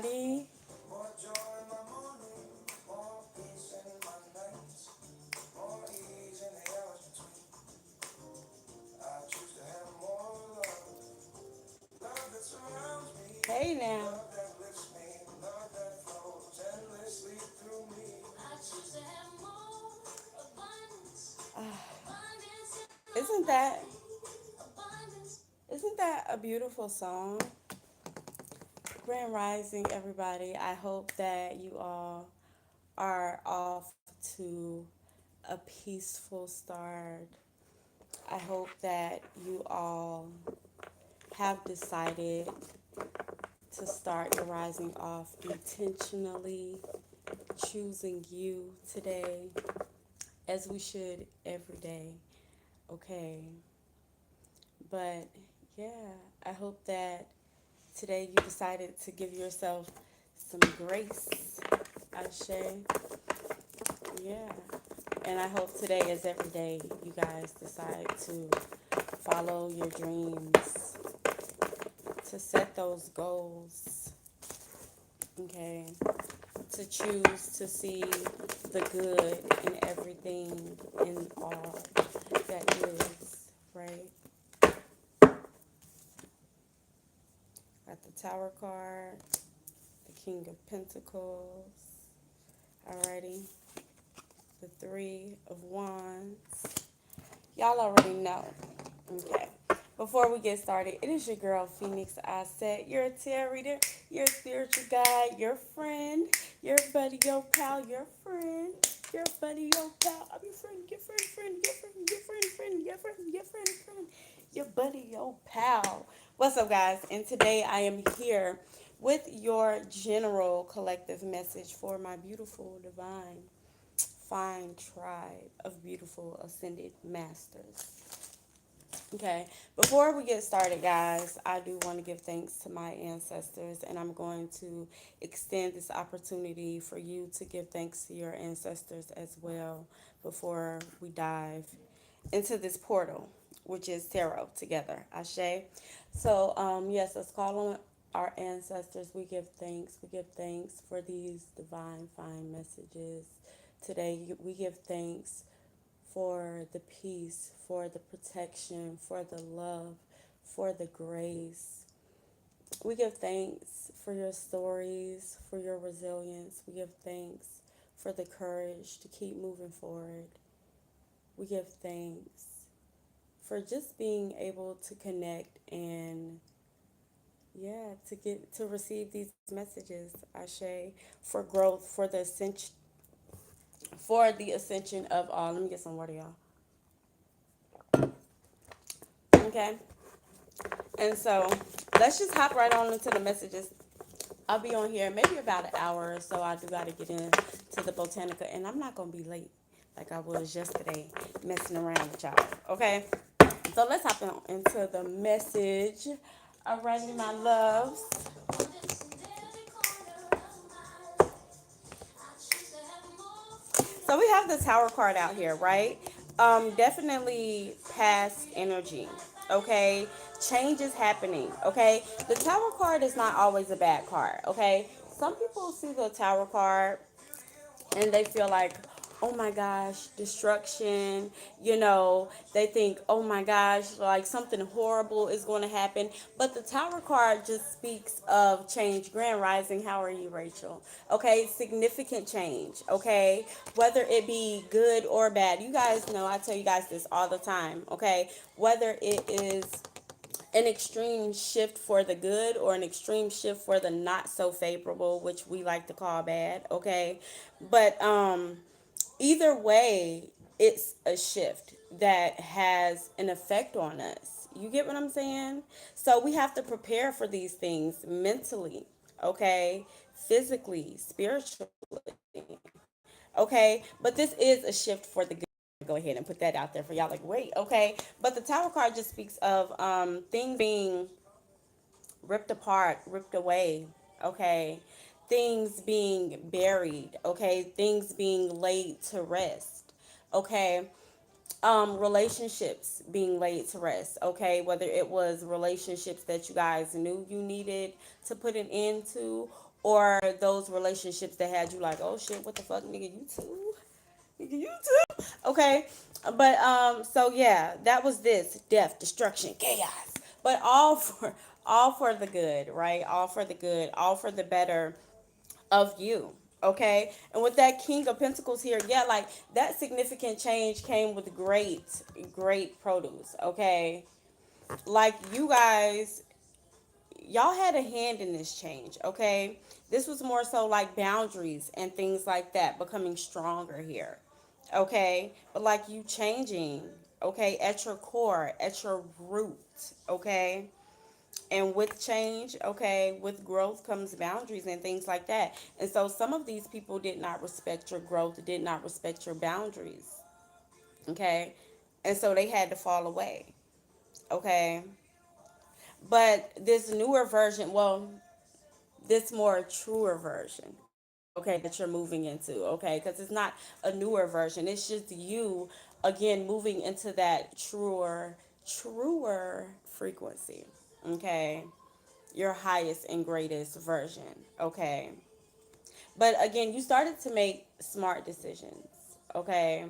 everybody. More joy in my morning, more peace in my nights, more ease in the hours between. I choose to have more love that surrounds me, Hey now. love that lifts me, love that flows endlessly through me. I choose to have more abundance, abundance in my Isn't that life, abundance. isn't that a beautiful song? Grand Rising, everybody. I hope that you all are off to a peaceful start. I hope that you all have decided to start your rising off intentionally, choosing you today, as we should every day. Okay. But yeah, I hope that today you decided to give yourself some grace, Ashe. Yeah. And I hope today is every day you guys decide to follow your dreams, to set those goals, okay? To choose to see the good in everything in all that is, right? Got the Tower card, the King of Pentacles, alrighty, the Three of Wands. Y'all already know. Okay. Before we get started, it is your girl Phoenix Asset. You're a tarot reader, your spiritual guide, your friend, your buddy, your pal, your friend, your buddy, your pal. I'm your friend, your friend, friend, your friend, your friend, friend, your friend, your friend, friend, your buddy, your pal. What's up, guys? And today I am here with your general collective message for my beautiful, divine, fine tribe of beautiful ascended masters. Okay, before we get started, guys, I do want to give thanks to my ancestors, and I'm going to extend this opportunity for you to give thanks to your ancestors as well before we dive into this portal, which is tarot together. Ashe. So, yes, let's call on our ancestors. We give thanks. We give thanks for these divine, fine messages. Today, we give thanks for the peace, for the protection, for the love, for the grace. We give thanks for your stories, for your resilience. We give thanks for the courage to keep moving forward. We give thanks for just being able to connect and yeah, to receive these messages, Ashe, for growth, for the ascension of all. Let me get some water, y'all. Okay. And so let's just hop right on into the messages. I'll be on here maybe about an hour or so. I do got to get in to the Botanica, and I'm not going to be late like I was yesterday messing around with y'all. Okay? So let's hop on into the message. Alrighty, my loves. So we have the Tower card out here, right? Definitely past energy. Okay, change is happening. Okay, the Tower card is not always a bad card. Okay, some people see the Tower card and they feel like, oh my gosh, destruction, they think, oh my gosh, like something horrible is going to happen. But the Tower card just speaks of change. Grand Rising, how are you, Rachel? Okay, significant change. Okay, whether it be good or bad. You guys know I tell you guys this all the time. Okay, whether it is an extreme shift for the good or an extreme shift for the not so favorable, which we like to call bad. Okay, but either way, it's a shift that has an effect on us. You get what I'm saying? So we have to prepare for these things mentally, okay, physically, spiritually, okay. But this is a shift for the good. Go ahead and put that out there for y'all. Like, wait, okay. But the Tower card just speaks of things being ripped apart, ripped away, okay? Things being buried, okay? Things being laid to rest, okay? Relationships being laid to rest, okay? Whether it was relationships that you guys knew you needed to put an end to, or those relationships that had you like, oh shit, what the fuck, nigga, you too? Nigga, you too? Okay. But so yeah, that was this death, destruction, chaos. But all for the good, right? All for the good, all for the better of you. Okay. And with that King of Pentacles here, yeah, like that significant change came with great produce. Okay. Like you guys, y'all had a hand in this change, okay? This was more so like boundaries and things like that becoming stronger here, okay? But like you changing, okay, at your core, at your root, okay? And with change, okay, with growth comes boundaries and things like that. And so some of these people did not respect your growth, did not respect your boundaries, okay? And so they had to fall away, okay? But this newer version, well, this more truer version, okay, that you're moving into, okay, because it's not a newer version, it's just you again moving into that truer frequency, okay, your highest and greatest version, okay. But again, you started to make smart decisions, okay,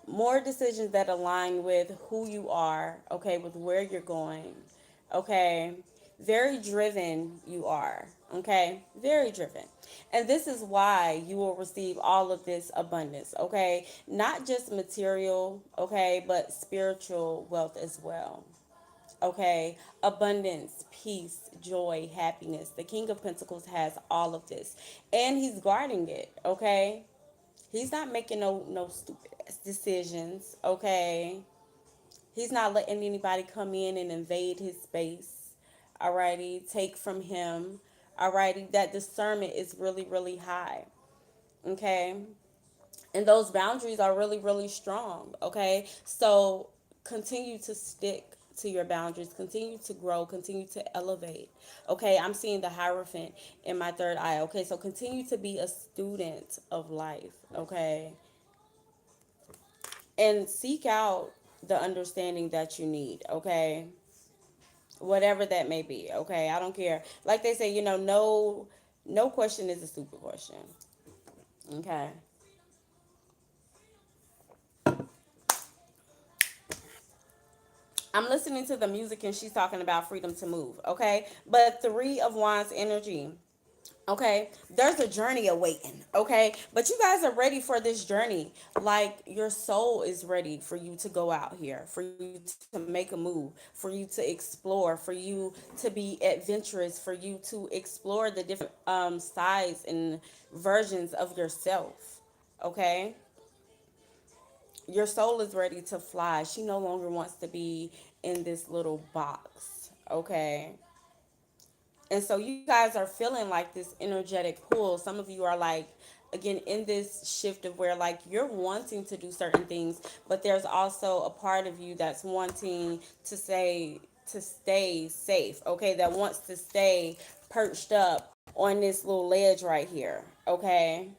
more decisions that align with who you are, okay, with where you're going, okay. Very driven you are, okay, very driven. And this is why you will receive all of this abundance, okay, not just material, okay, but spiritual wealth as well, okay, abundance, peace, joy, happiness. The King of Pentacles has all of this, and he's guarding it, okay. He's not making no stupid ass decisions, okay? He's not letting anybody come in and invade his space. Alrighty, take from him. Alrighty, that discernment is really high. Okay? And those boundaries are really strong, okay? So continue to stick to your boundaries, continue to grow, continue to elevate, okay? I'm seeing the Hierophant in my third eye, okay? So continue to be a student of life, okay? And seek out the understanding that you need, okay? Whatever that may be, okay? I don't care. Like they say, no question is a stupid question, okay? I'm listening to the music and she's talking about freedom to move, okay? But Three of Wands energy, okay, there's a journey awaiting, okay, but you guys are ready for this journey. Like your soul is ready for you to go out here, for you to make a move, for you to explore, for you to be adventurous, for you to explore the different sides and versions of yourself, okay. Your soul is ready to fly. She no longer wants to be in this little box, okay. And so you guys are feeling like this energetic pull. Some of you are like, again, in this shift of where like you're wanting to do certain things, but there's also a part of you that's wanting to stay safe, okay? That wants to stay perched up on this little ledge right here, okay?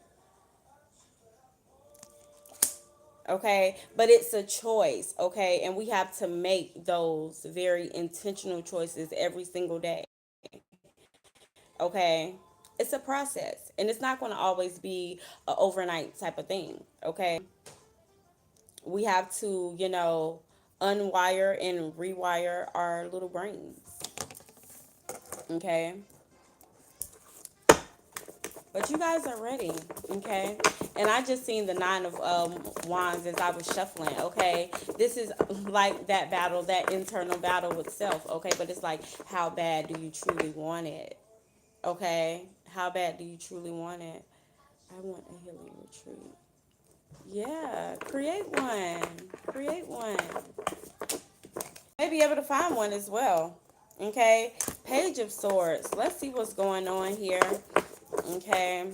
Okay, but it's a choice, okay? And we have to make those very intentional choices every single day. Okay, it's a process and it's not going to always be an overnight type of thing, okay. We have to unwire and rewire our little brains, okay. But you guys are ready, okay. And I just seen the Nine of Wands as I was shuffling, okay. This is like that battle, that internal battle with self, okay. But it's like, how bad do you truly want it, okay? How bad do you truly want it? I want a healing retreat. Yeah, create one. Create one. May be able to find one as well. Okay, Page of Swords. Let's see what's going on here. Okay,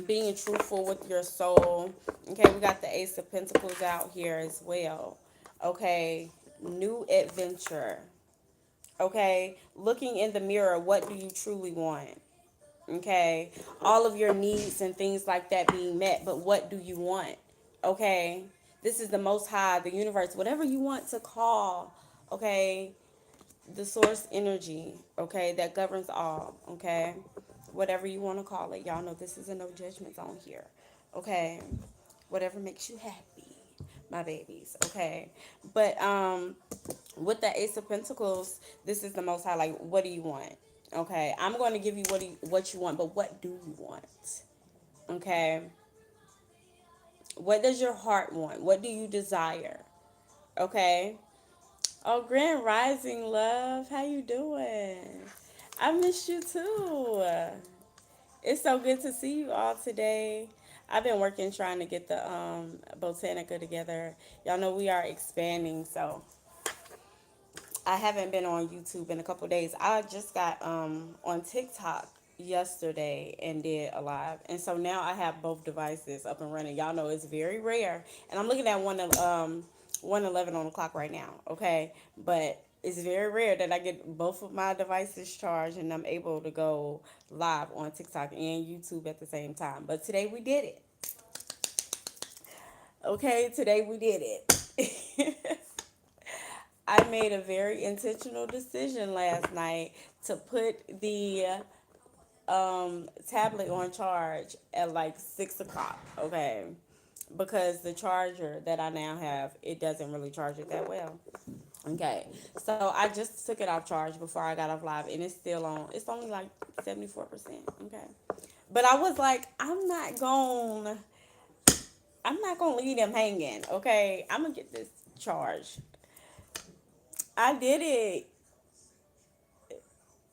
being truthful with your soul. Okay, we got the Ace of Pentacles out here as well. Okay, new adventure. Okay, looking in the mirror, what do you truly want? Okay, all of your needs and things like that being met, but what do you want? Okay, this is the Most High, the universe, whatever you want to call, okay. the source energy, okay, that governs all, okay? Whatever you want to call it. Y'all know this is a no judgment zone here, okay? Whatever makes you happy, my babies, okay? But with the Ace of Pentacles, this is the most high, like, what do you want? Okay, I'm going to give you what you want, but what do you want? Okay, what does your heart want? What do you desire? Okay. Oh, Grand Rising, love. How you doing? I missed you too. It's so good to see you all today. I've been working trying to get the Botanica together. Y'all know we are expanding, so I haven't been on YouTube in a couple of days. I just got on TikTok yesterday and did a live, and so now I have both devices up and running. Y'all know it's very rare, and I'm looking at 111 on the clock right now. Okay, but it's very rare that I get both of my devices charged and I'm able to go live on TikTok and YouTube at the same time. But today we did it. Okay, today we did it. I made a very intentional decision last night to put the tablet on charge at like 6 o'clock. Okay, because the charger that I now have, it doesn't really charge it that well. Okay, so I just took it off charge before I got off live, and it's still on. It's only like 74%. Okay, but I was like, I'm not gonna leave them hanging. Okay, I'm gonna get this charged. I did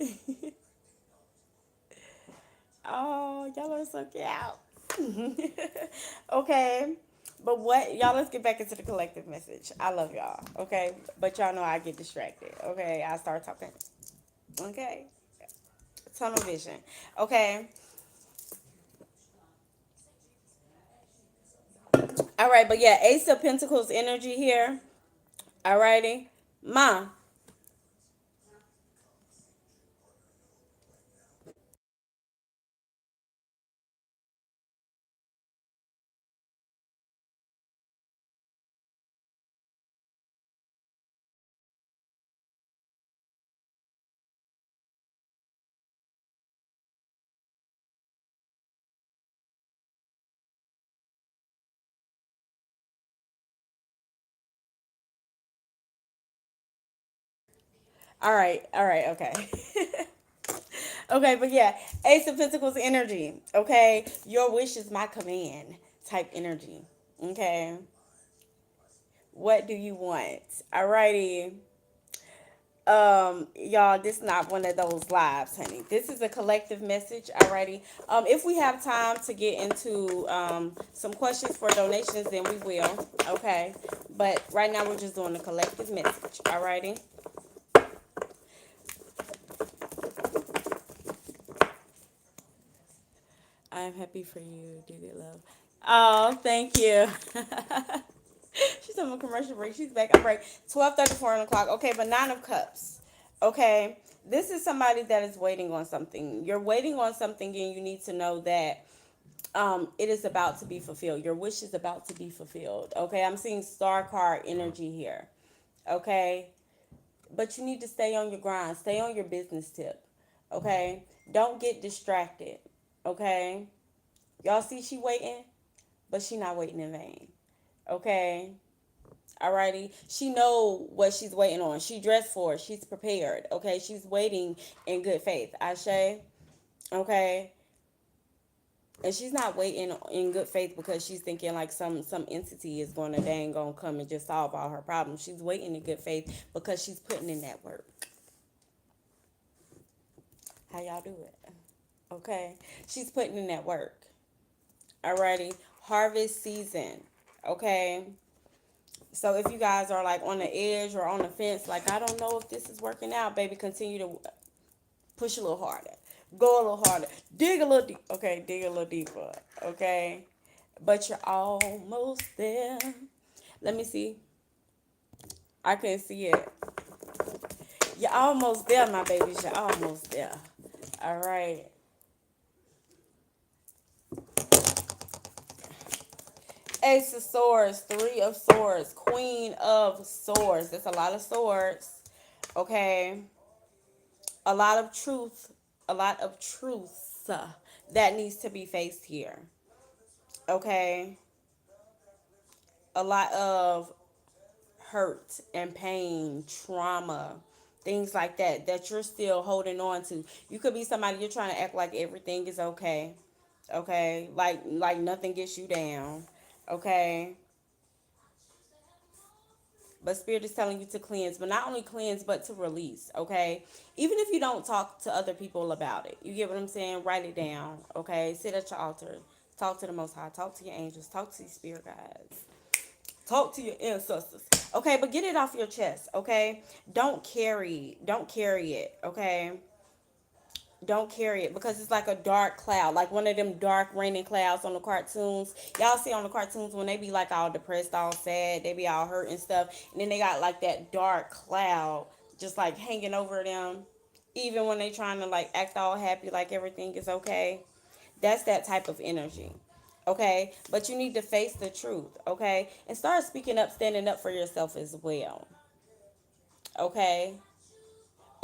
it. Oh, y'all are so cute. Okay. But what y'all, let's get back into the collective message. I love y'all. Okay. But y'all know I get distracted. Okay. I start talking. Okay. Tunnel vision. Okay. All right. But yeah, Ace of Pentacles energy here. Alrighty. Ma. All right. All right. Okay. Okay, but yeah, Ace of Pentacles energy. Okay, your wish is my command type energy. Okay, what do you want? Alrighty, y'all, this is not one of those lives, honey. This is a collective message. Alrighty, if we have time to get into some questions for donations, then we will. Okay, but right now we're just doing a collective message. Alrighty. I'm happy for you, do it, love. Oh, thank you. She's on a commercial break. She's back. I'm break. 12:34 on the clock. Okay, but 9 of Cups. Okay, this is somebody that is waiting on something. You're waiting on something, and you need to know that it is about to be fulfilled. Your wish is about to be fulfilled. Okay, I'm seeing star card energy here. Okay, but you need to stay on your grind. Stay on your business tip. Okay, don't get distracted. Okay, y'all see she waiting, but she not waiting in vain. Okay. Alrighty. She know what she's waiting on. She dressed for it. She's prepared. Okay. She's waiting in good faith. Ashe. Okay. And she's not waiting in good faith because she's thinking like some entity is gonna dang gonna come and just solve all her problems. She's waiting in good faith because she's putting in that work. How y'all do it? Okay. She's putting in that work. Alrighty. Harvest season. Okay. So if you guys are like on the edge or on the fence, like I don't know if this is working out, baby, continue to push a little harder, go a little harder, dig a little deep. Okay, dig a little deeper. Okay, but you're almost there. Let me see. I can see it. You're almost there, my babies. You're almost there. All right. Ace of Swords, Three of Swords, Queen of Swords. That's a lot of swords. Okay, a lot of truth, a lot of truths that needs to be faced here. Okay, a lot of hurt and pain, trauma, things like that you're still holding on to. You could be somebody you're trying to act like everything is okay. Okay? Like nothing gets you down. Okay? But Spirit is telling you to cleanse, but not only cleanse, but to release, okay? Even if you don't talk to other people about it. You get what I'm saying? Write it down, okay? Sit at your altar. Talk to the Most High. Talk to your angels. Talk to your spirit guides. Talk to your ancestors. Okay, but get it off your chest, okay? Don't carry it, okay? Don't carry it because it's like a dark cloud, like one of them dark raining clouds on the cartoons. Y'all see on the cartoons when they be like all depressed, all sad, they be all hurt and stuff, and then they got like that dark cloud just like hanging over them, even when they trying to like act all happy, like everything is okay. That's that type of energy. Okay, but you need to face the truth, okay, and start speaking up, standing up for yourself as well. Okay,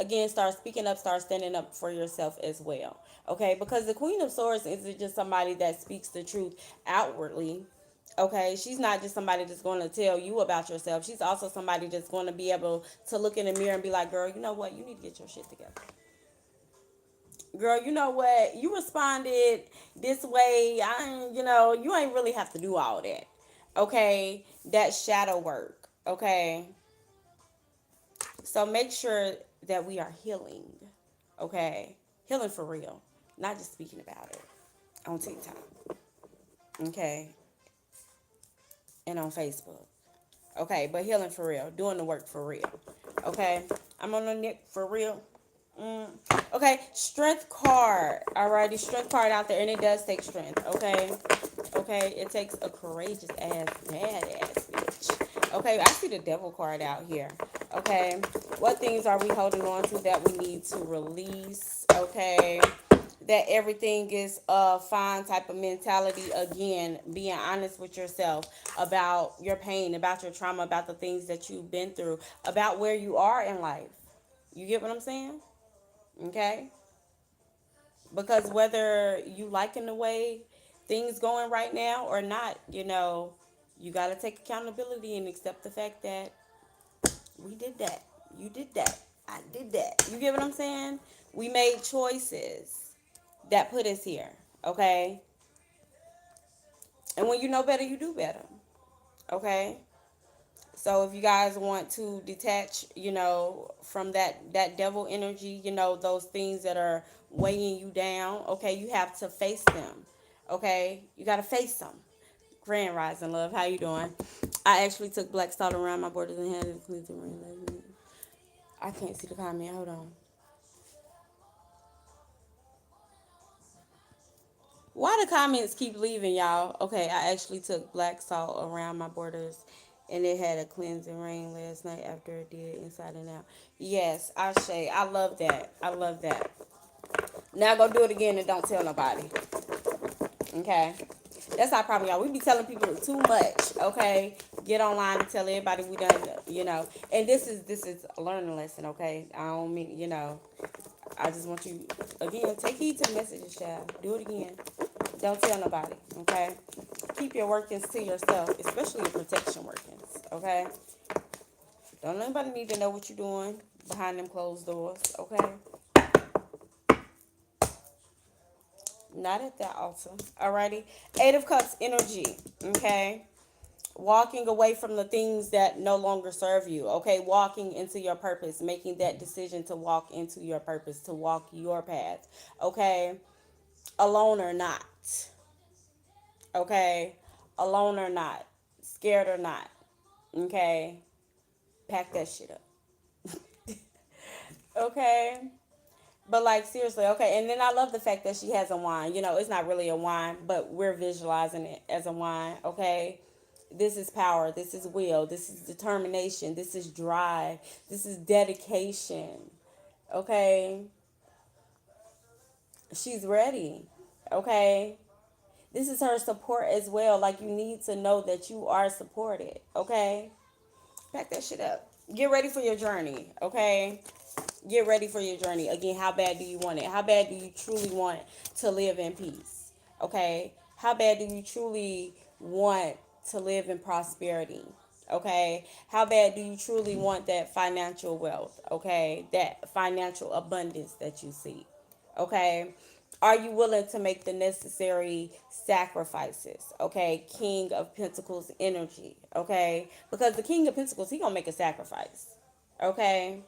again, start speaking up, start standing up for yourself as well. Okay, because the Queen of Swords isn't just somebody that speaks the truth outwardly. Okay, she's not just somebody that's going to tell you about yourself. She's also somebody that's going to be able to look in the mirror and be like, girl, you know what? You need to get your shit together. Girl, you know what? You responded this way. You ain't really have to do all that. Okay, that shadow work. Okay, so make sure that we are healing. Okay, healing for real, not just speaking about it on TikTok. Okay, and on Facebook. Okay, but healing for real, doing the work for real. Okay, I'm on the neck for real. Mm. Okay, strength card. Alrighty, strength card out there, and it does take strength. Okay, it takes a courageous ass, badass bitch. Okay, I see the devil card out here. Okay, what things are we holding on to that we need to release? Okay, that everything is a fine type of mentality. Again, being honest with yourself about your pain, about your trauma, about the things that you've been through, about where you are in life. You get what I'm saying? Okay, because whether you liking the way things going right now or not, you got to take accountability and accept the fact that we did that, you did that, I did that. You get what I'm saying? We made choices that put us here. Okay, and when you know better, you do better. Okay, so if you guys want to detach, from that devil energy, those things that are weighing you down, okay, you have to face them. Okay, you got to face them. Grand Rising Love, how you doing? I actually took black salt around my borders and had it clean the ring. I can't see the comment. Hold on. Why the comments keep leaving, y'all? Okay, I actually took black salt around my borders and it had a cleansing rain last night after it did inside and out. Yes, Ashe. I love that. I love that. Now go do it again and don't tell nobody. Okay? That's our problem, y'all. We be telling people too much, okay? Get online and tell everybody we done. And this is a learning lesson, okay? I don't mean, I just want you, again, take heed to the messages, child. Do it again. Don't tell nobody, okay? Keep your workings to yourself, especially your protection workings, okay? Don't nobody need to know what you're doing behind them closed doors, okay? Not at that altar, alrighty? Eight of Cups energy, okay? Walking away from the things that no longer serve you, okay? Walking into your purpose, making that decision to walk into your purpose, to walk your path, okay? Alone or not, okay? Alone or not, scared or not, okay? Pack that shit up, okay? But like seriously, okay. And then I love the fact that she has a wine. It's not really a wine, but we're visualizing it as a wine, okay? This is power, this is will, this is determination, this is drive, this is dedication, okay? She's ready, okay? This is her support as well. Like, you need to know that you are supported, okay? Pack that shit up. Get ready for your journey, okay? Get ready for your journey. Again, how bad do you want it? How bad do you truly want to live in peace? Okay? How bad do you truly want to live in prosperity? Okay? How bad do you truly want that financial wealth? Okay? That financial abundance that you seek? Okay? Are you willing to make the necessary sacrifices? Okay? King of Pentacles energy. Okay? Because the King of Pentacles, he gonna make a sacrifice. Okay?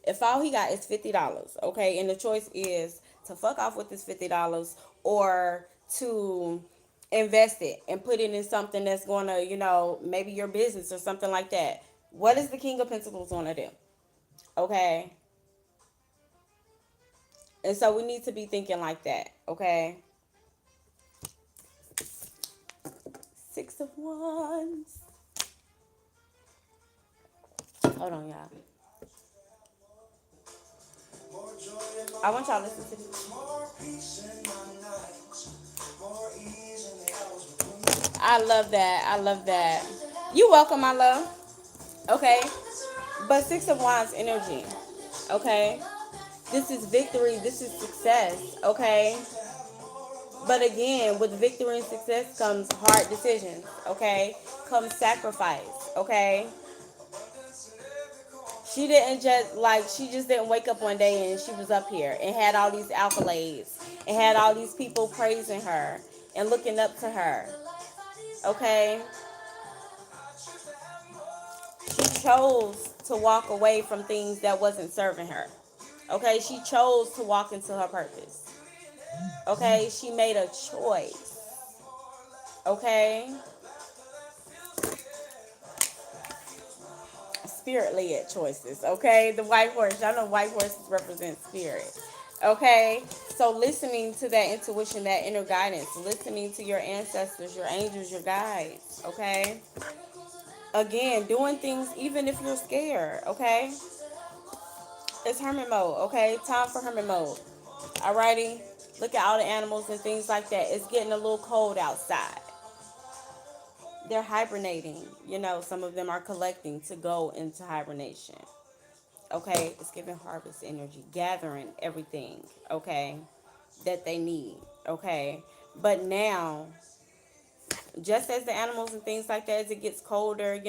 If all he got is $50, okay, and the choice is to fuck off with this $50 or to invest it and put it in something that's gonna, maybe your business or something like that. What is the King of Pentacles gonna do? Okay. And so we need to be thinking like that, okay? Six of Wands. Hold on, y'all. More joy in I my want y'all to listen to mornings, this. more peace in my nights, more ease in the hours between. I love that. I love that. You welcome, my love. Okay. But Six of Wands energy. Okay. This is victory. This is success. Okay. But again, with victory and success comes hard decisions. Okay. Comes sacrifice. Okay. She just didn't wake up one day and she was up here and had all these accolades and had all these people praising her and looking up to her. Okay. She chose to walk away from things that wasn't serving her. Okay. She chose to walk into her purpose. Okay. She made a choice. Okay. Spirit led choices. Okay. The white horse. Y'all know white horses represent spirit. Okay. So listening to that intuition, that inner guidance, listening to your ancestors, your angels, your guides. Okay. Again, doing things even if you're scared. Okay. It's hermit mode. Okay. Time for hermit mode. Alrighty. Look at all the animals and things like that. It's getting a little cold outside. They're hibernating. Some of them are collecting to go into hibernation. Okay, it's giving harvest energy, gathering everything, okay, that they need, okay. But now, just as the animals and things like that, as it gets colder,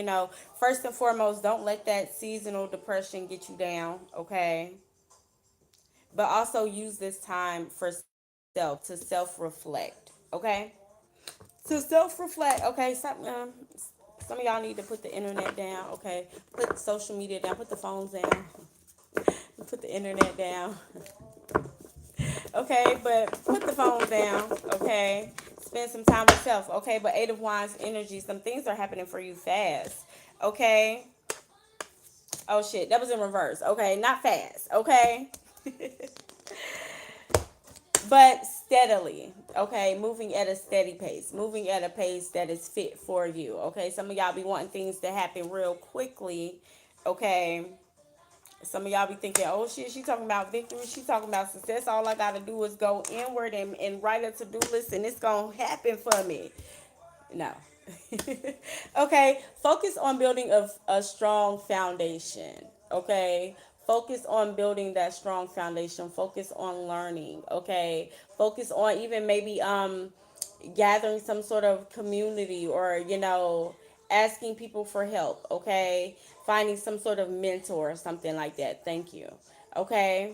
first and foremost, don't let that seasonal depression get you down, okay. But also use this time for self to self-reflect, okay. To self-reflect, okay. Some of y'all need to put the internet down, okay. Put social media down. Put the phones down. Put the internet down. Okay, but put the phone down, okay? Spend some time with self, okay? But Eight of Wands energy, some things are happening for you fast, okay? Oh shit, that was in reverse, okay? Not fast, okay? But steadily, okay? Moving at a steady pace, moving at a pace that is fit for you, okay? Some of y'all be wanting things to happen real quickly, okay? Some of y'all be thinking, oh shit, she talking about victory. She talking about success. All I got to do is go inward and write a to-do list and it's going to happen for me. No. Okay. Focus on building a strong foundation. Okay. Focus on building that strong foundation. Focus on learning. Okay. Focus on even maybe gathering some sort of community or asking people for help, okay, finding some sort of mentor or something like that. Thank you. Okay.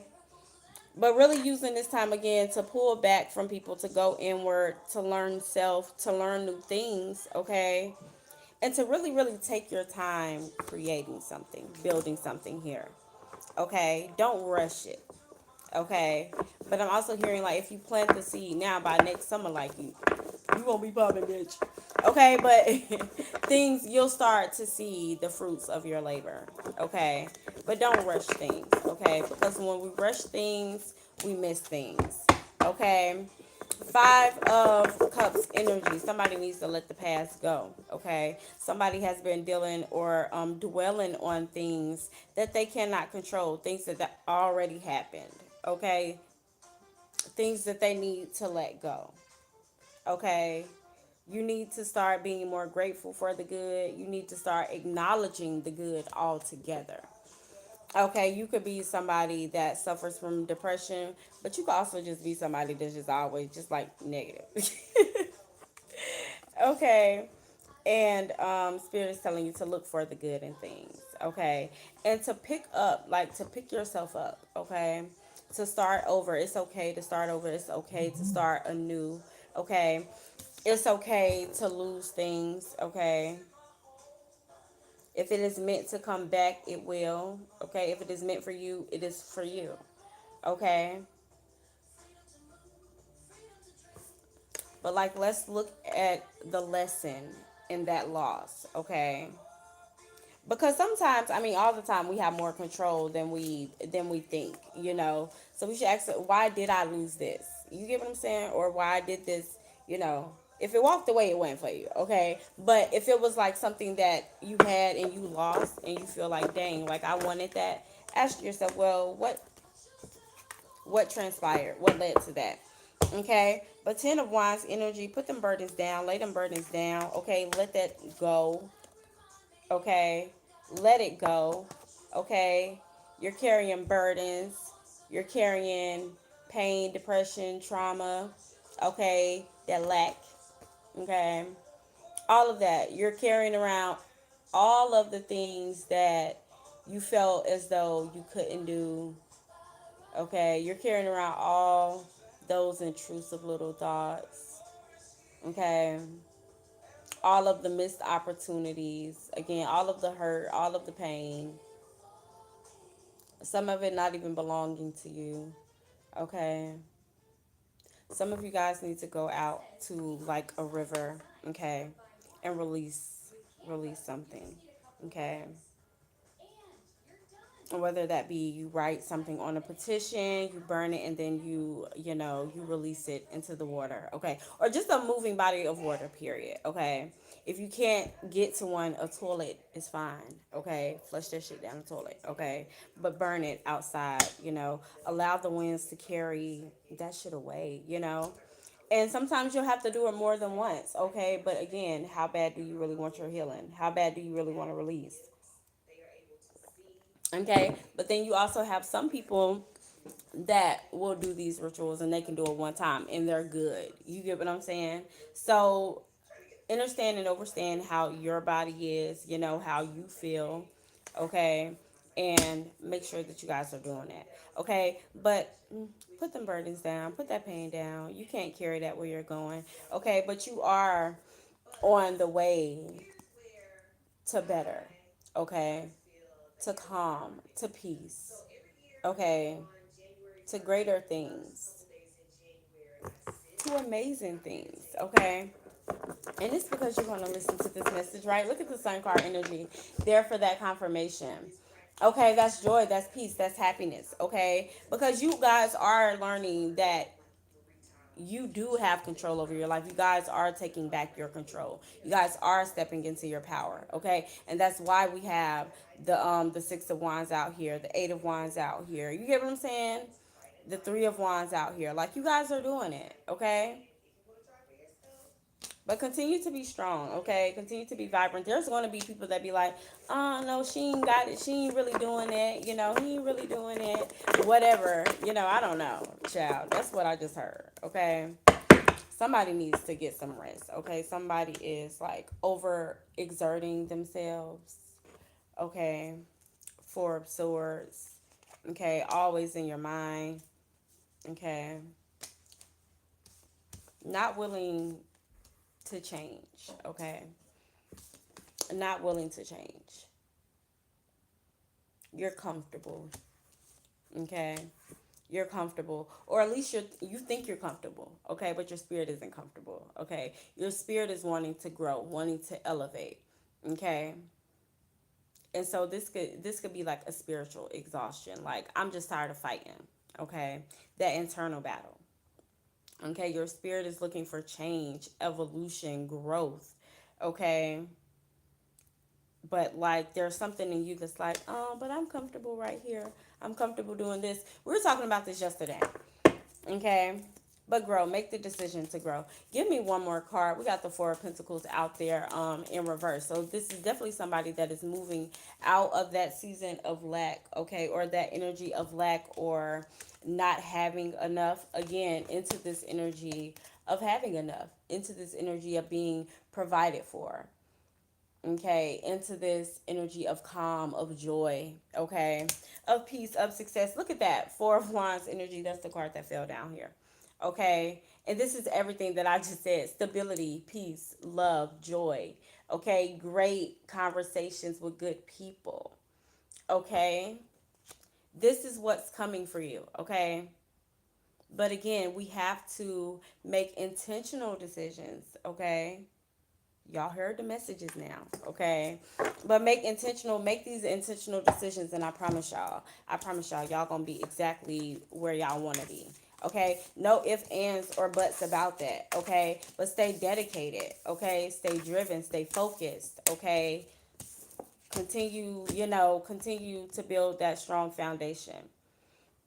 But really using this time again to pull back from people, to go inward, to learn self, to learn new things, okay, and to really really take your time creating something, building something here, okay. Don't rush it, okay. But I'm also hearing like if you plant the seed now, by next summer, like you won't be popping, bitch. Okay, but things, you'll start to see the fruits of your labor. Okay, but don't rush things. Okay, because when we rush things, we miss things. Okay. Five of Cups energy. Somebody needs to let the past go. Okay. Somebody has been dealing or dwelling on things that they cannot control. Things that already happened. Okay. Things that they need to let go. Okay. You need to start being more grateful for the good. You need to start acknowledging the good altogether. Okay, you could be somebody that suffers from depression, but you could also just be somebody that's just always just like negative. Okay, and Spirit is telling you to look for the good in things. Okay, and to pick up, like to pick yourself up. Okay, to start over. It's okay to start over. It's okay to start anew. Okay, it's okay to lose things. Okay, if it is meant to come back, it will. Okay, if it is meant for you, it is for you. Okay, but like let's look at the lesson in that loss. Okay, because sometimes, I mean all the time, we have more control than we think, so we should ask, why did I lose this? You get what I'm saying? Or why did this, you know if it walked away, it went for you. Okay, but if it was like something that you had and you lost and you feel like, dang, like I wanted that, ask yourself, well, what transpired, what led to that? Okay, but 10 of Wands energy, put them burdens down, lay them burdens down. Okay, let that go. Okay, let it go. Okay, you're carrying burdens, you're carrying pain, depression, trauma. Okay, that lack. Okay, all of that, you're carrying around all of the things that you felt as though you couldn't do. Okay, you're carrying around all those intrusive little thoughts. Okay, all of the missed opportunities, again, all of the hurt, all of the pain, some of it not even belonging to you. Okay, some of you guys need to go out to like a river. Okay, and release something. Okay, whether that be you write something on a petition, you burn it, and then you release it into the water. Okay, or just a moving body of water, period. Okay, if you can't get to one, a toilet is fine. Okay, flush that shit down the toilet. Okay, but burn it outside. Allow the winds to carry that shit away. And sometimes you'll have to do it more than once. Okay, but again, how bad do you really want your healing? How bad do you really want to release? Okay, but then you also have some people that will do these rituals and they can do it one time and they're good. You get what I'm saying? So understand and understand how your body is, how you feel. Okay, and make sure that you guys are doing that. Okay, but put them burdens down, put that pain down. You can't carry that where you're going. Okay, but you are on the way to better. Okay, to calm, to peace. Okay, to greater things, to amazing things. Okay, and it's because you're going to listen to this message, right? Look at the sun card energy there for that confirmation. Okay, that's joy, that's peace, that's happiness. Okay, because you guys are learning that you do have control over your life. You guys are taking back your control. You guys are stepping into your power. Okay, and that's why we have the 6 of Wands out here, the 8 of Wands out here. You get what I'm saying? The 3 of Wands out here. Like, you guys are doing it. Okay, but continue to be strong. Okay, continue to be vibrant. There's going to be people that be like, oh no, she ain't got it, she ain't really doing it, he ain't really doing it, whatever. I don't know, child. That's what I just heard. Okay, somebody needs to get some rest. Okay, somebody is like over exerting themselves. Okay, 4 of Swords. Okay, always in your mind. Okay, not willing to change. Okay, not willing to change. You're comfortable. Okay, you're comfortable, or at least you think you're comfortable. Okay, but your spirit isn't comfortable. Okay, your spirit is wanting to grow, wanting to elevate. Okay, and so this could be like a spiritual exhaustion. Like, I'm just tired of fighting. Okay, that internal battle. Okay, your spirit is looking for change, evolution, growth. Okay, but like there's something in you that's like, oh, but I'm comfortable right here, I'm comfortable doing this. We were talking about this yesterday. Okay, But grow, make the decision to grow. Give me one more card. We got the Four of Pentacles out there in reverse. So this is definitely somebody that is moving out of that season of lack, okay, or that energy of lack or not having enough, again, into this energy of having enough, into this energy of being provided for, okay, into this energy of calm, of joy, okay, of peace, of success. Look at that. Four of Wands energy. That's the card that fell down here, okay. And this is everything that I just said: stability, peace, love, joy, okay, great conversations with good people, okay. This is what's coming for you, okay. But again, we have to make intentional decisions, okay. Y'all heard the messages now, okay? But make these intentional decisions, and I promise y'all gonna be exactly where y'all wanna be, okay? No ifs, ands, or buts about that, okay? But stay dedicated, okay? Stay driven, stay focused, okay? Continue to build that strong foundation,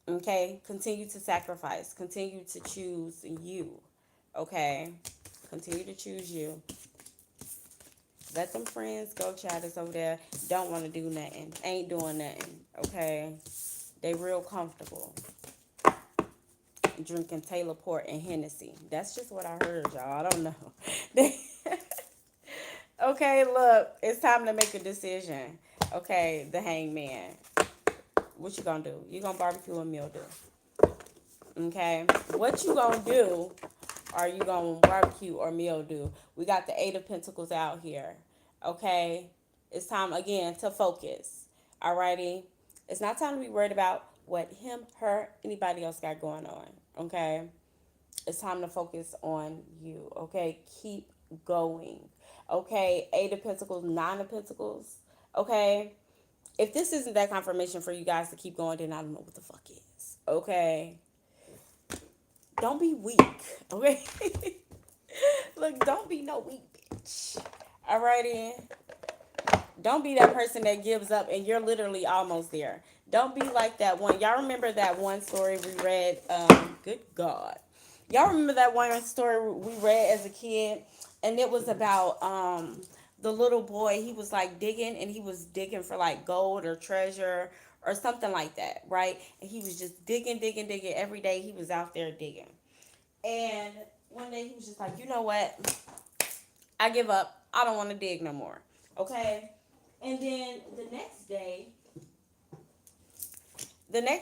okay? Continue to sacrifice, continue to choose you, okay? Continue to choose you. Let them friends go, child, that's over there. Don't want to do nothing. Ain't doing nothing. Okay? They real comfortable. Drinking Taylor Port and Hennessy. That's just what I heard, y'all. I don't know. Okay, look. It's time to make a decision. Okay, the Hangman. What you gonna do? You gonna barbecue or meal do? Okay? What you gonna do? Are you gonna barbecue or meal do? We got the Eight of Pentacles out here. Okay? It's time again to focus. Alrighty? It's not time to be worried about what him, her, anybody else got going on. Okay? It's time to focus on you. Okay? Keep going. Okay? Eight of Pentacles, Nine of Pentacles. Okay? If this isn't that confirmation for you guys to keep going, then I don't know what the fuck is. Okay? Don't be weak. Okay? Look, don't be no weak bitch. Alrighty? Don't be that person that gives up and you're literally almost there. Don't be like that one. Y'all remember that one story we read? Good God. Y'all remember that one story we read as a kid? And it was about the little boy. He was like digging, and he was digging for like gold or treasure or something like that, right? And he was just digging, digging, digging. Every day he was out there digging. And one day he was just like, you know what? I give up. I don't want to dig no more. Okay? And then the next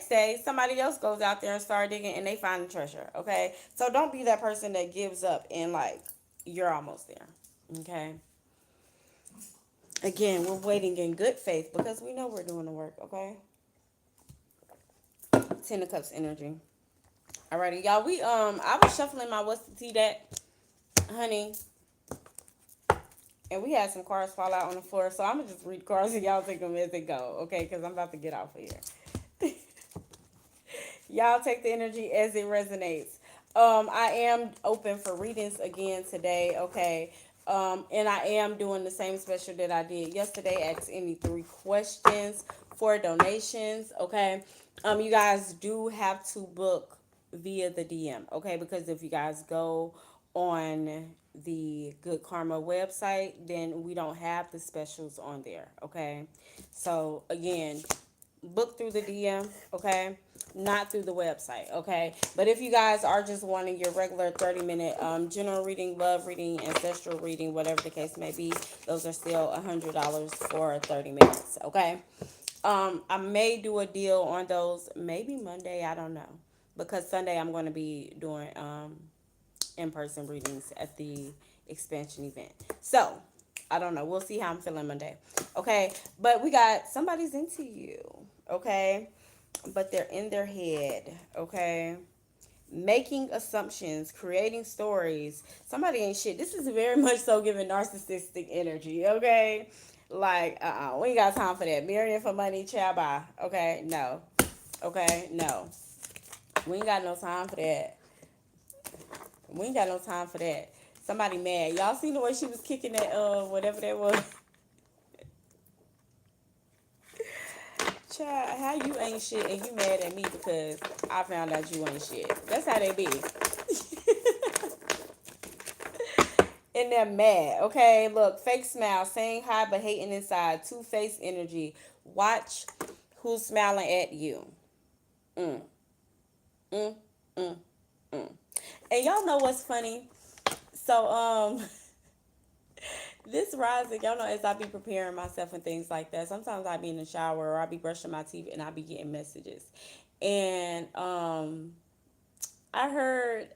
day, somebody else goes out there and start digging, and they find the treasure. Okay? So don't be that person that gives up and like you're almost there. Okay? Again, we're waiting in good faith because we know we're doing the work. Okay? Ten of Cups energy. Alrighty, y'all. I was shuffling my what's the tea deck, honey. And we had some cards fall out on the floor, so I'm going to just read cards and y'all take them as they go, okay? Because I'm about to get off of here. Y'all take the energy as it resonates. I am open for readings again today, okay? And I am doing the same special that I did yesterday. Ask any 3 questions for donations, okay? You guys do have to book via the DM, okay? Because if you guys go on the Good Karma website, then we don't have the specials on there, okay? So again, book through the DM, okay? Not through the website, okay? But if you guys are just wanting your regular 30-minute general reading, love reading, ancestral reading, whatever the case may be, those are still $100 for 30 minutes, okay? I may do a deal on those maybe Monday, I don't know. Because Sunday I'm going to be doing in-person readings at the expansion event. So, I don't know. We'll see how I'm feeling Monday. Okay? But we got somebody's into you. Okay? But they're in their head. Okay? Making assumptions, creating stories. Somebody ain't shit. This is very much so giving narcissistic energy. Okay? Like, we ain't got time for that. Marrying for money, child, bye. Okay? No. Okay? No. We ain't got no time for that. We ain't got no time for that. Somebody mad. Y'all seen the way she was kicking that whatever that was? Chad, how you ain't shit and you mad at me because I found out you ain't shit. That's how they be. And they're mad. Okay, look, fake smile, saying hi but hating inside. Two-faced energy. Watch who's smiling at you. Mm, mm, mm, mm. And y'all know what's funny? So, this rising, y'all know, as I be preparing myself and things like that, sometimes I be in the shower or I be brushing my teeth and I be getting messages. And I heard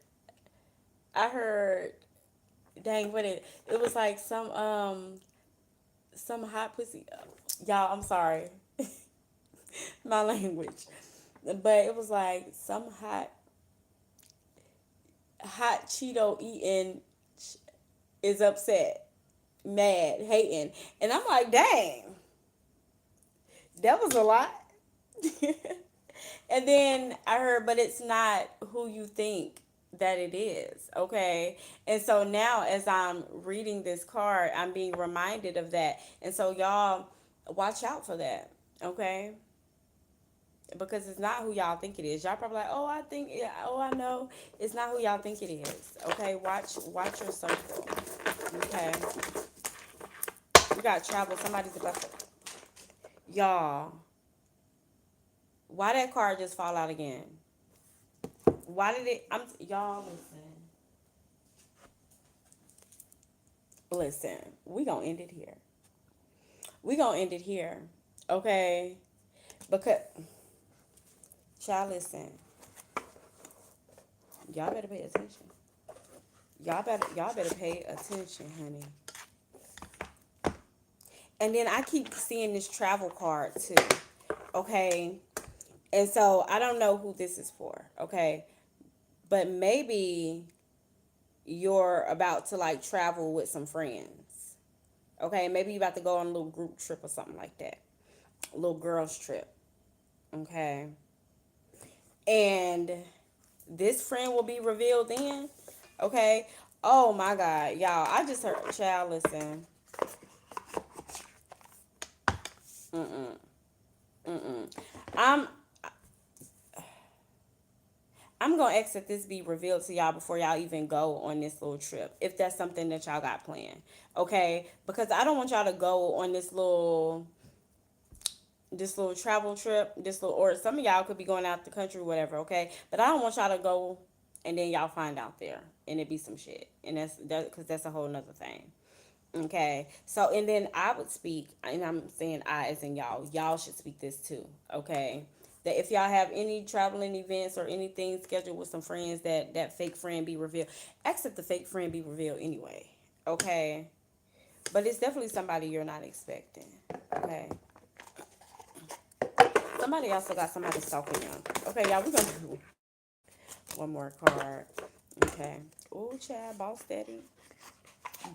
I heard dang what it was like some hot pussy. Y'all, I'm sorry. My language. But it was like some hot Cheeto eating is upset, mad, hating. And I'm like, dang, that was a lot. And then I heard, but it's not who you think that it is, okay? And so now as I'm reading this card, I'm being reminded of that. And so y'all watch out for that, okay? Because it's not who y'all think it is. Y'all probably like, oh, I think, yeah, oh, I know. It's not who y'all think it is, okay? Watch your circle, okay? You got travel. Somebody's about to, y'all. Why that card just fall out again? Why did it? Y'all listen. We gonna end it here. We gonna end it here, okay? Because y'all listen. Y'all better pay attention. Y'all better pay attention, honey. And then I keep seeing this travel card too, okay? And so I don't know who this is for, okay? But maybe you're about to like travel with some friends. Okay, maybe you're about to go on a little group trip or something like that. A little girls trip. Okay. And this friend will be revealed then. Okay. Oh my God. Y'all, I just heard child listen. Mm-mm. Mm-mm. I'm I'm gonna ask that this be revealed to y'all before y'all even go on this little trip, if that's something that y'all got planned, okay? Because I don't want y'all to go on this little travel trip, or some of y'all could be going out the country, whatever, okay? But I don't want y'all to go and then y'all find out there and it be some shit, and because that's a whole nother thing. Okay, so and then I would speak, and I'm saying I as in y'all should speak this too, okay? That if y'all have any traveling events or anything scheduled with some friends, that fake friend be revealed. Except the fake friend be revealed anyway, okay? But it's definitely somebody you're not expecting, okay? Somebody also got somebody stalking y'all. Okay, y'all, we're gonna do one more card, okay? Ooh, Chad, boss daddy.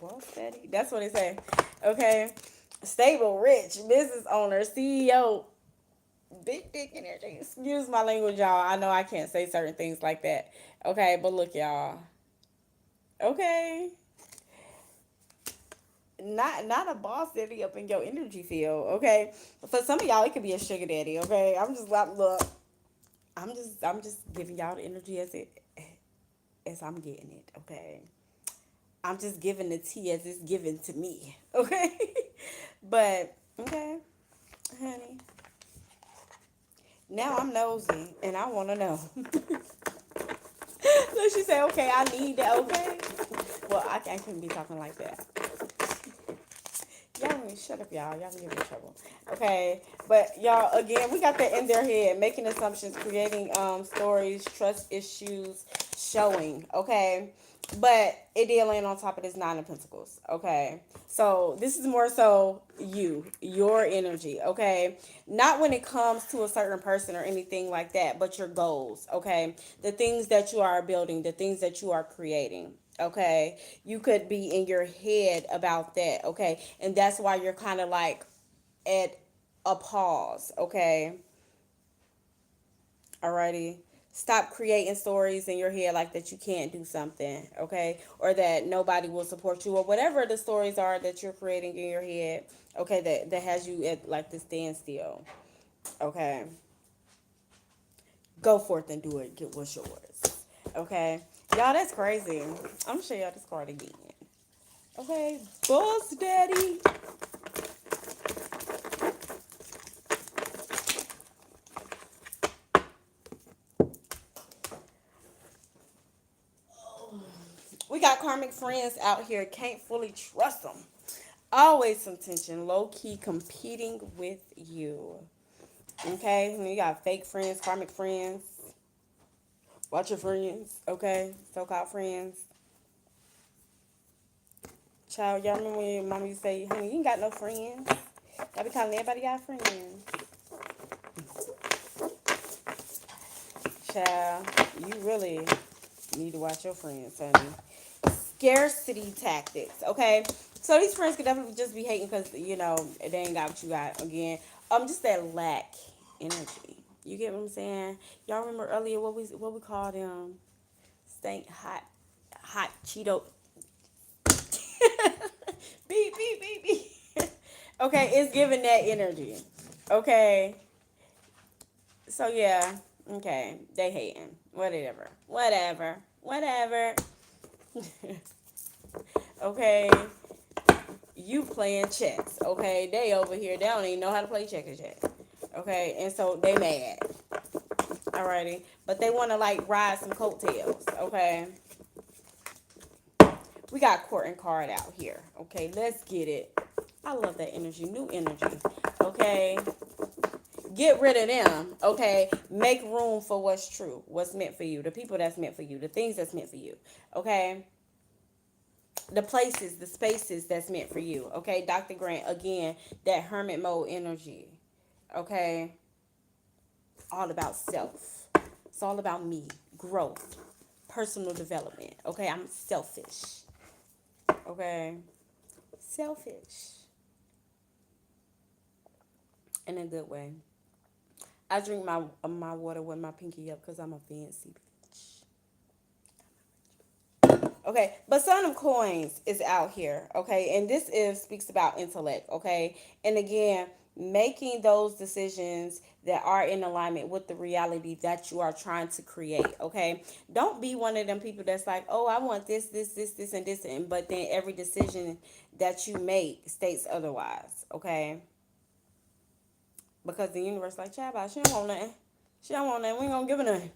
Boss daddy. That's what they say. Okay. Stable, rich, business owner, CEO, big dick energy. Excuse my language, y'all. I know I can't say certain things like that. Okay, but look, y'all. Okay. Not a boss daddy up in your energy field, okay? For some of y'all, it could be a sugar daddy, okay? I'm just like, look, I'm just giving y'all the energy as I'm getting it, okay? I'm just giving the tea as it's given to me, okay? But okay, honey. Now I'm nosy and I want to know. So she said, "Okay, I need that." Okay. Well, I can't be talking like that. Y'all need to shut up, y'all. Y'all can get me in trouble. Okay, but y'all, again, we got that in their head, making assumptions, creating stories, trust issues, showing. Okay, but it did land on top of this Nine of Pentacles. Okay, so this is more so your energy. Okay, not when it comes to a certain person or anything like that, but your goals. Okay, the things that you are building, the things that you are creating. Okay, you could be in your head about that. Okay, and that's why you're kind of like at a pause. Okay, alrighty. Stop creating stories in your head like that you can't do something, okay, or that nobody will support you, or whatever the stories are that you're creating in your head, okay, that has you at like the standstill. Okay. Go forth and do it. Get what's yours. Okay. Y'all, that's crazy. I'm gonna show y'all this card again. Okay. Boss Daddy. We got karmic friends out here. Can't fully trust them. Always some tension. Low key competing with you. Okay. And you got fake friends, karmic friends. Watch your friends. Okay. So called friends. Child, y'all remember when your mama used to say, honey, you ain't got no friends. Y'all be calling everybody got friends. Child, you really need to watch your friends, honey. Scarcity tactics, okay? So these friends could definitely just be hating because, they ain't got what you got. Again, just that lack energy. You get what I'm saying? Y'all remember earlier what we called them? Stank hot Cheeto. Beep, beep, beep, beep. Okay, it's giving that energy. Okay. So yeah. Okay. They hating. Whatever. Whatever. Whatever. Okay. You playing chess. Okay. They over here. They don't even know how to play checkers yet. Okay. And so they mad. Alrighty. But they want to like ride some coattails. Okay. We got court and card out here. Okay. Let's get it. I love that energy. New energy. Okay. Get rid of them, okay? Make room for what's true, what's meant for you, the people that's meant for you, the things that's meant for you, okay? The places, the spaces that's meant for you, okay? Dr. Grant, again, that hermit mode energy, okay? All about self. It's all about me, growth, personal development, okay? I'm selfish, okay? Selfish in a good way. I drink my water with my pinky up because I'm a fancy bitch. Okay, but Son of Coins is out here. Okay, and this is speaks about intellect. Okay, and again, making those decisions that are in alignment with the reality that you are trying to create. Okay, don't be one of them people that's like, oh, I want this, and this, and but then every decision that you make states otherwise. Okay, because the universe like, child, she don't want nothing. She don't want nothing. We ain't gonna give her nothing.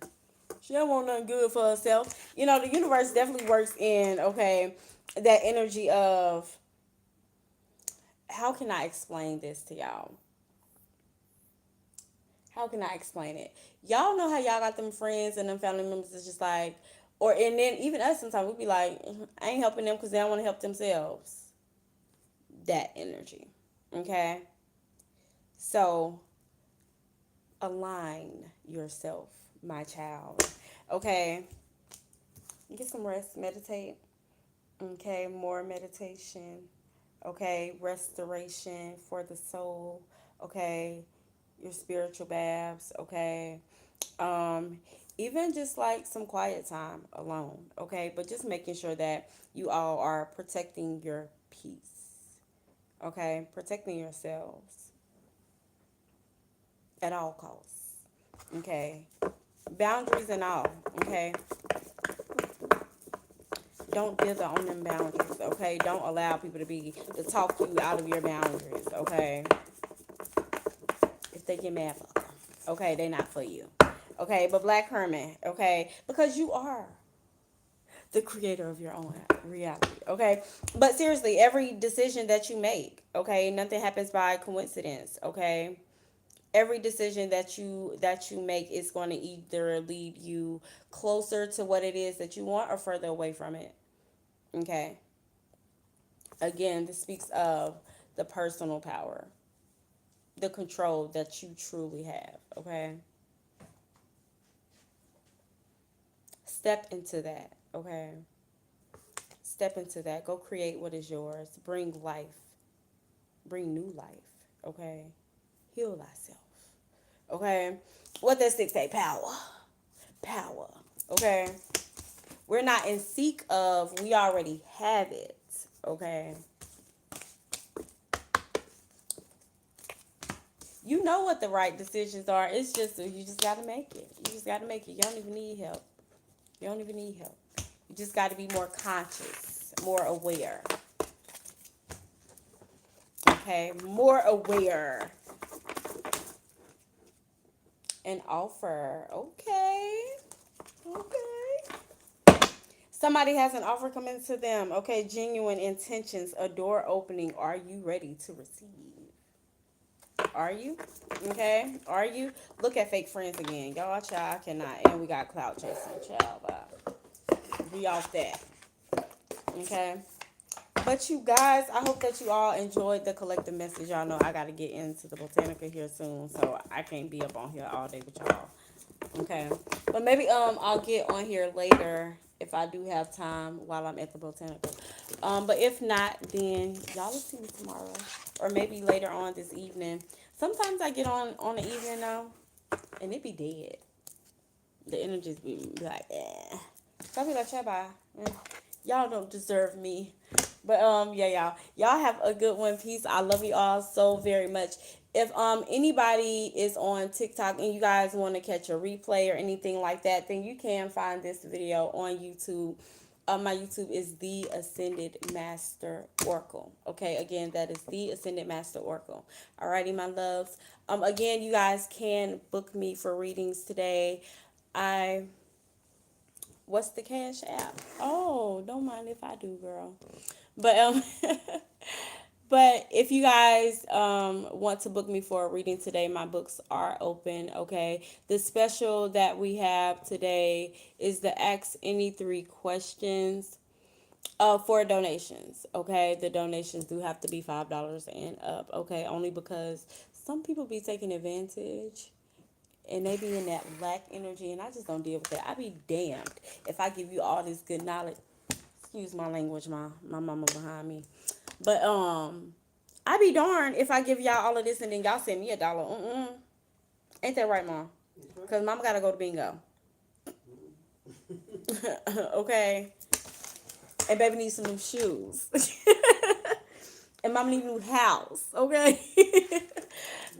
She don't want nothing good for herself. The universe definitely works in, okay, that energy of, how can I explain this to y'all? How can I explain it? Y'all know how y'all got them friends and them family members that's just like, and then even us sometimes we be like, I ain't helping them because they don't want to help themselves. That energy, okay? So, align yourself, my child, okay? Get some rest, meditate. Okay, more meditation. Okay, restoration for the soul. Okay, your spiritual baths. Okay, even just like some quiet time alone. Okay, but just making sure that you all are protecting your peace. Okay, protecting yourselves at all costs. Okay, boundaries and all. Okay, don't dither on them boundaries, okay? Don't allow people to talk you out of your boundaries, okay? If they get mad, fuck them. Okay, they not for you. Okay, but Black Hermit, okay? Because you are the creator of your own reality, okay? But seriously, every decision that you make, okay? Nothing happens by coincidence, okay? Every decision that you make is going to either lead you closer to what it is that you want or further away from it. Okay. Again, this speaks of the personal power, the control that you truly have. Okay. Step into that. Okay. Step into that. Go create what is yours. Bring life. Bring new life. Okay. Heal thyself. Okay. What does it say? Power. Power. Okay. We're not in seek of, we already have it. Okay. You know what the right decisions are. It's just you just gotta make it. You just gotta make it. You don't even need help. You don't even need help. You just gotta be more conscious, more aware. Okay, more aware. An offer. Okay. Okay. Somebody has an offer coming to them. Okay, genuine intentions, a door opening. Are you ready to receive? Are you? Okay. Are you? Look at fake friends again. Y'all, child, I cannot. And we got clout chasing, child. We off that. Okay. But you guys, I hope that you all enjoyed the collective message. Y'all know I got to get into the Botanica here soon, so I can't be up on here all day with y'all. Okay. But maybe I'll get on here later if I do have time while I'm at the Botanica. But if not, then y'all will see me tomorrow or maybe later on this evening. Sometimes I get on the evening now and it be dead. The energies be like, eh. So I be like, bye. Y'all don't deserve me. But yeah, y'all have a good one. Peace. I love you all so very much. If anybody is on TikTok and you guys want to catch a replay or anything like that, then you can find this video on YouTube. My YouTube is The Ascended Master Oracle. Okay, again, that is The Ascended Master Oracle. Alrighty, my loves. Again, you guys can book me for readings today. What's the Cash App? Oh, don't mind if I do, girl. But but if you guys want to book me for a reading today, my books are open. Okay, the special that we have today is the Ask Any Three Questions for donations. Okay, the donations do have to be $5 and up. Okay, only because some people be taking advantage and they be in that lack energy, and I just don't deal with that. I be damned if I give you all this good knowledge. Excuse my language, my mama behind me. But I be darned if I give y'all all of this and then y'all send me $1. Ain't that right, mom? Cause mama gotta go to bingo. Okay. And baby needs some new shoes. And mama need a new house. Okay.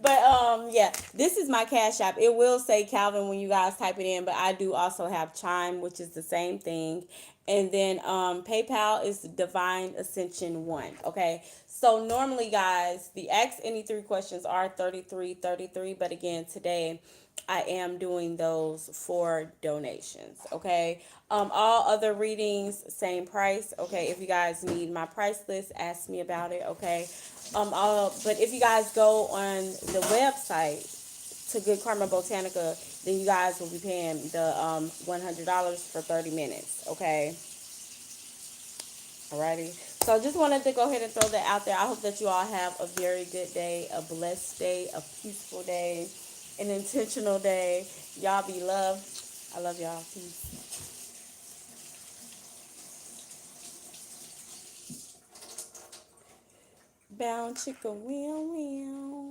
But yeah, this is my Cash App. It will say Calvin when you guys type it in, but I do also have Chime, which is the same thing. And then PayPal is Divine Ascension 1. Okay. So normally guys, the Ask Any Three questions are $33.33, but again today I am doing those for donations. Okay. All other readings, same price. Okay. If you guys need my price list, ask me about it. Okay. But if you guys go on the website to Good Karma Botanica, then you guys will be paying the $100 for 30 minutes. Okay. Alrighty. So just wanted to go ahead and throw that out there. I hope that you all have a very good day, a blessed day, a peaceful day, an intentional day. Y'all be loved. I love y'all. Peace. Bound chicka wheel wheel.